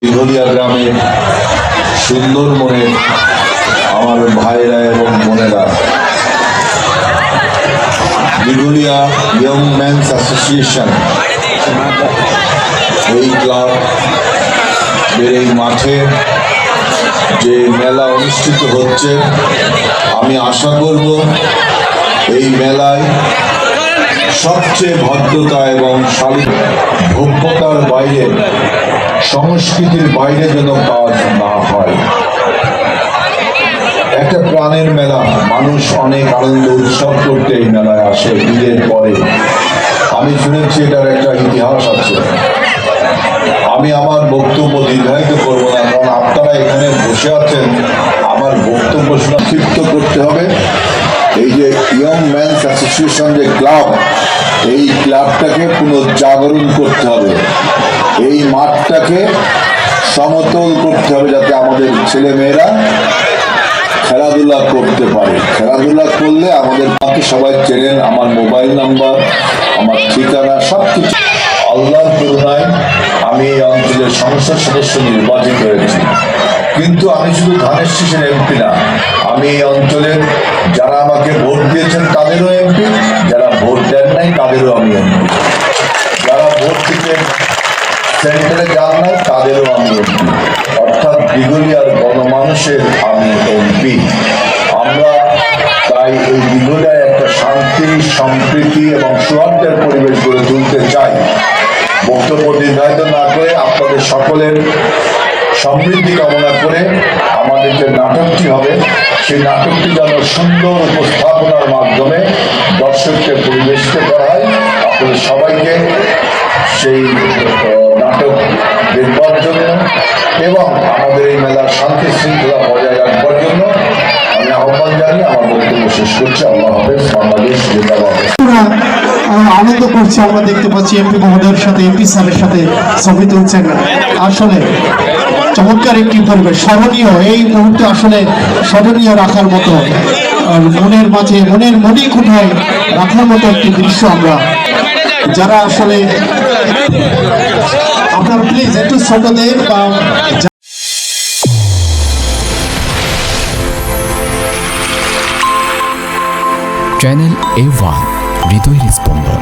দিঘলিয়া গ্রামে সুন্দর মনে আমার ভাইরা এবং বোনেরা দিঘলিয়া ইয়ং ম্যানস অ্যাসোসিয়েশন এই ক্লাব এই মাঠে যে মেলা অনুষ্ঠিত হচ্ছে, আমি আশা করব এই মেলায় সবচেয়ে ভদ্রতা এবং ভব্যতার বাইরে, সংস্কৃতির বাইরে যেন কাজ না হয়। একটা প্রাণের মেলা, মানুষ অনেক আনন্দ উৎসব করতে এই মেলায় আসে ঈদের পরে। আমি শুনেছি এটার একটা ইতিহাস আছে। আমি আমার বক্তব্য দীর্ঘায়িত করবো না, কারণ আপনারা এখানে বসে আছেন, আমার বক্তব্য সংক্ষিপ্ত করতে হবে। এই যে ইয়ং ম্যানস অ্যাসোসিয়েশন যে ক্লাব, এই ক্লাবটাকে পুনর্জাগরণ করতে হবে, এই মাঠটাকে সমতল করতে হবে, যাতে আমাদের ছেলে মেয়েরা খেলাধুলা করতে পারে। খেলাধুলা করলে আমাদের বাকি সবাই চেনেন, আমার মোবাইল নাম্বার, আমার ঠিকানা, সব কিছু। আল্লাহর করুণায় আমি এই অঞ্চলের সংসদ সদস্য নির্বাচিত হয়েছি, কিন্তু আমি শুধু ধানের শীষের এমপি না, আমি এই অঞ্চলের যারা আমাকে ভোট দিয়েছেন তাদেরও এমপি, যারা ভোট দেন নাই তাদেরও আমি এমপি, যারা ভোট দিতে সেন্টারে যান নাই তাদেরও আমি এমপি, অর্থাৎ দিঘলিয়ার গণমানুষের আমি এমপি। আমরা তাই এই দিঘলিয়ায় একটা শান্তি, সম্প্রীতি এবং সৌহার্দ্যের পরিবেশ গড়ে তুলতে চাই। বক্তব্য দীর্ঘায়িত না করে আপনাদের সকলের সমৃদ্ধি কামনা করে আমাদের যে নাটকটি হবে, সেই নাটকটি যেন সুন্দর উপস্থাপনার মাধ্যমে দর্শককে পরিবেশিত করা হয়। আপনাদের সবাইকে সেই নাটক দেখবার জন্য এবং আমাদের এই মেলার শান্তি শৃঙ্খলা বজায় রাখবার জন্য আমি আহ্বান জানিয়ে আমার বক্তব্য শেষ করছি। আল্লাহ হাফেজ। বাংলাদেশ জিন্দাবাদ। আনন্দ করছি, আমরা দেখতে পাচ্ছি এমপি মহোদয়ের সাথে, এমপি স্যারের সাথে ছবি তুলছেন। আসলে চমৎকার একটি পরিবেশ, স্মরণীয় এই মুহূর্তে, আসলে স্মরণীয় রাখার মতো, মনের মাঝে, মনের মনি কোঠায় রাখার মতো একটি দৃশ্য। আমরা যারা আসলে আপনারা প্লিজ একটু ছোটদের বা চ্যানেল A1 হৃদয়ের স্পন্দন।